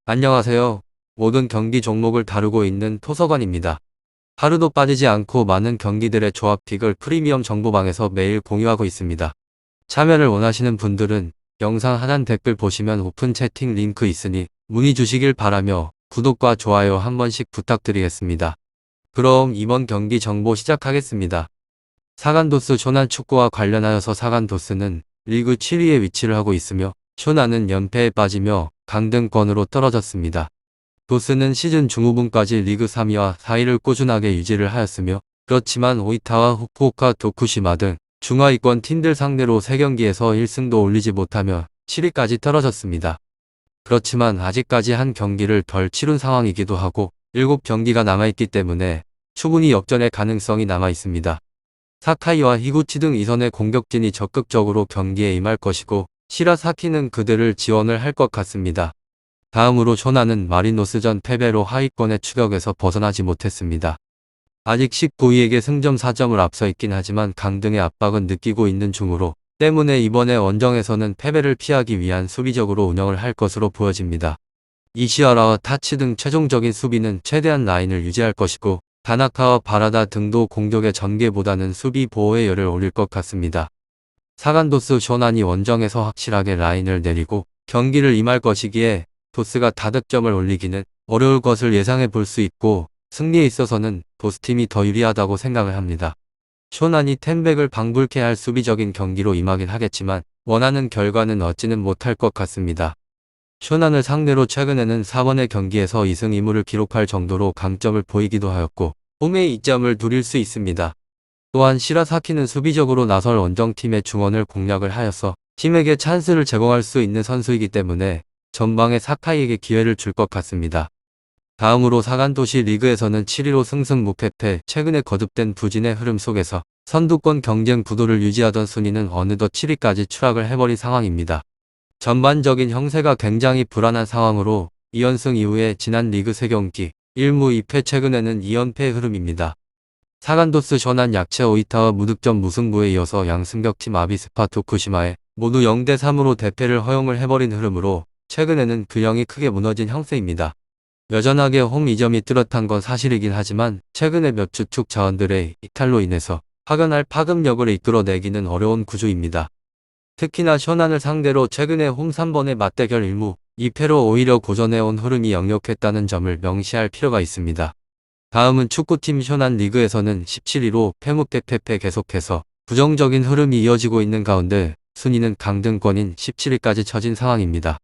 안녕하세요. 모든 경기 종목을 다루고 있는 토서관입니다. 하루도 빠지지 않고 많은 경기들의 조합픽을 프리미엄 정보방에서 매일 공유하고 있습니다. 참여를 원하시는 분들은 영상 하단 댓글 보시면 오픈 채팅 링크 있으니 문의 주시길 바라며 구독과 좋아요 한 번씩 부탁드리겠습니다. 그럼 이번 경기 정보 시작하겠습니다. 사간도스 쇼난 축구와 관련하여서 사간도스는 리그 7위에 위치를 하고 있으며 쇼난은 연패에 빠지며 강등권으로 떨어졌습니다. 도스는 시즌 중후분까지 리그 3위와 4위를 꾸준하게 유지를 하였으며 그렇지만 오이타와 후쿠오카 도쿠시마 등 중하위권 팀들 상대로 3경기에서 1승도 올리지 못하며 7위까지 떨어졌습니다. 그렇지만 아직까지 한 경기를 덜 치룬 상황이기도 하고 7경기가 남아있기 때문에 충분히 역전의 가능성이 남아있습니다. 사카이와 히구치 등 이선의 공격진이 적극적으로 경기에 임할 것이고 시라사키는 그들을 지원을 할 것 같습니다. 다음으로 쇼나는 마리노스전 패배로 하위권의 추격에서 벗어나지 못했습니다. 아직 19위에게 승점 4점을 앞서 있긴 하지만 강등의 압박은 느끼고 있는 중으로 때문에 이번에 원정에서는 패배를 피하기 위한 수비적으로 운영을 할 것으로 보여집니다. 이시하라와 타치 등 최종적인 수비는 최대한 라인을 유지할 것이고 다나카와 바라다 등도 공격의 전개보다는 수비 보호에 열을 올릴 것 같습니다. 사간도스 쇼난이 원정에서 확실하게 라인을 내리고 경기를 임할 것이기에 도스가 다득점을 올리기는 어려울 것을 예상해 볼 수 있고 승리에 있어서는 도스팀이 더 유리하다고 생각을 합니다. 쇼난이 텐백을 방불케 할 수비적인 경기로 임하긴 하겠지만 원하는 결과는 얻지는 못할 것 같습니다. 쇼난을 상대로 최근에는 4번의 경기에서 2승 2무를 기록할 정도로 강점을 보이기도 하였고 홈에 2점을 누릴 수 있습니다. 또한 시라사키는 수비적으로 나설 원정팀의 중원을 공략을 하여서 팀에게 찬스를 제공할 수 있는 선수이기 때문에 전방에 사카이에게 기회를 줄 것 같습니다. 다음으로 사간도시 리그에서는 7위로 승승무패패 최근에 거듭된 부진의 흐름 속에서 선두권 경쟁 구도를 유지하던 순위는 어느덧 7위까지 추락을 해버린 상황입니다. 전반적인 형세가 굉장히 불안한 상황으로 2연승 이후에 지난 리그 3경기 1무 2패 최근에는 2연패의 흐름입니다. 사간도스 쇼난 약체 오이타와 무득점 무승부에 이어서 양승격팀 아비스파 도쿠시마에 모두 0대3으로 대패를 허용을 해버린 흐름으로 최근에는 균형이 크게 무너진 형세입니다. 여전하게 홈 2점이 뚜렷한 건 사실이긴 하지만 최근에 몇 주축 자원들의 이탈로 인해서 파견할 파급력을 이끌어내기는 어려운 구조입니다. 특히나 쇼난을 상대로 최근에 홈 3번의 맞대결 1무 2패로 오히려 고전해온 흐름이 역력했다는 점을 명시할 필요가 있습니다. 다음은 축구팀 쇼난 리그에서는 17위로 패무패패패 계속해서 부정적인 흐름이 이어지고 있는 가운데 순위는 강등권인 17위까지 처진 상황입니다.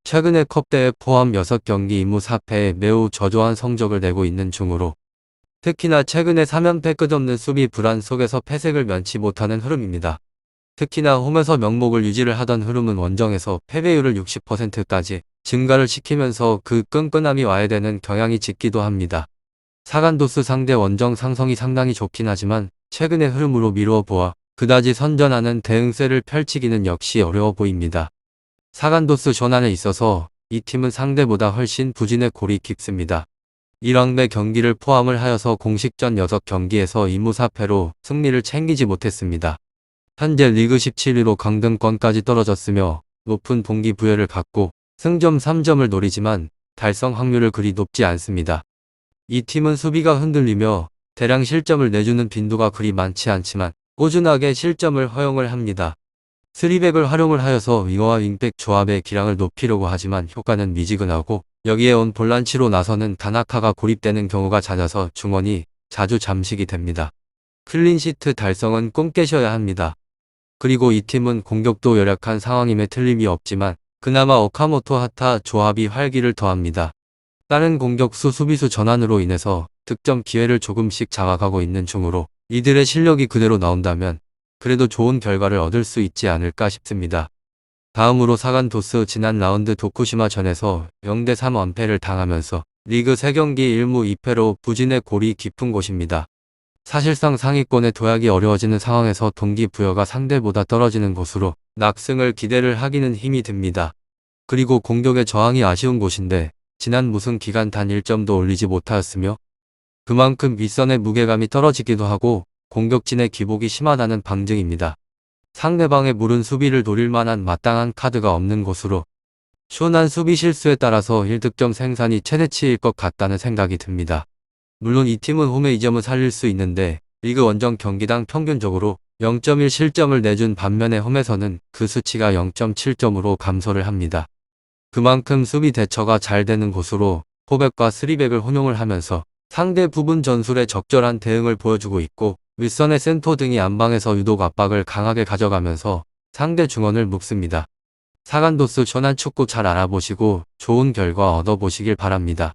최근에 컵대회 포함 6경기 2무 4패에 매우 저조한 성적을 내고 있는 중으로 특히나 최근에 3연패 끝없는 수비 불안 속에서 패색을 면치 못하는 흐름입니다. 특히나 홈에서 명목을 유지를 하던 흐름은 원정에서 패배율을 60%까지 증가를 시키면서 그 끈끈함이 와야 되는 경향이 짙기도 합니다. 사간도스 상대 원정 상성이 상당히 좋긴 하지만 최근의 흐름으로 미루어 보아 그다지 선전하는 대응세를 펼치기는 역시 어려워 보입니다. 사간도스 쇼난에 있어서 이 팀은 상대보다 훨씬 부진의 골이 깊습니다. 1왕배 경기를 포함을 하여서 공식전 6경기에서 2무 4패로 승리를 챙기지 못했습니다. 현재 리그 17위로 강등권까지 떨어졌으며 높은 동기부여를 갖고 승점 3점을 노리지만 달성 확률을 그리 높지 않습니다. 이 팀은 수비가 흔들리며 대량 실점을 내주는 빈도가 그리 많지 않지만 꾸준하게 실점을 허용을 합니다. 3백을 활용을 하여서 윙어와 윙백 조합의 기량을 높이려고 하지만 효과는 미지근하고 여기에 온 볼란치로 나서는 다나카가 고립되는 경우가 잦아서 중원이 자주 잠식이 됩니다. 클린시트 달성은 꿈 깨셔야 합니다. 그리고 이 팀은 공격도 열약한 상황임에 틀림이 없지만 그나마 오카모토 하타 조합이 활기를 더합니다. 다른 공격수 수비수 전환으로 인해서 득점 기회를 조금씩 장악하고 있는 중으로 이들의 실력이 그대로 나온다면 그래도 좋은 결과를 얻을 수 있지 않을까 싶습니다. 다음으로 사간도스 지난 라운드 도쿠시마 전에서 0대3 완패를 당하면서 리그 3경기 1무 2패로 부진의 골이 깊은 곳입니다. 사실상 상위권에 도약이 어려워지는 상황에서 동기부여가 상대보다 떨어지는 곳으로 낙승을 기대를 하기는 힘이 듭니다. 그리고 공격의 저항이 아쉬운 곳인데 지난 무승 기간 단 1점도 올리지 못하였으며 그만큼 윗선의 무게감이 떨어지기도 하고 공격진의 기복이 심하다는 방증입니다. 상대방의 무른 수비를 노릴 만한 마땅한 카드가 없는 곳으로 쇼난 수비 실수에 따라서 1득점 생산이 최대치일 것 같다는 생각이 듭니다. 물론 이 팀은 홈에 이 점을 살릴 수 있는데 리그 원정 경기당 평균적으로 0.1 실점을 내준 반면에 홈에서는 그 수치가 0.7점으로 감소를 합니다. 그만큼 수비 대처가 잘 되는 곳으로 포백과 쓰리백을 혼용을 하면서 상대 부분 전술에 적절한 대응을 보여주고 있고 윗선의 센터 등이 안방에서 유독 압박을 강하게 가져가면서 상대 중원을 묶습니다. 사간도스 쇼난 축구 잘 알아보시고 좋은 결과 얻어보시길 바랍니다.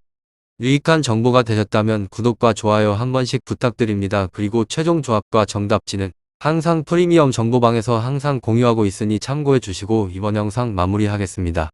유익한 정보가 되셨다면 구독과 좋아요 한 번씩 부탁드립니다. 그리고 최종 조합과 정답지는 항상 프리미엄 정보방에서 항상 공유하고 있으니 참고해 주시고 이번 영상 마무리하겠습니다.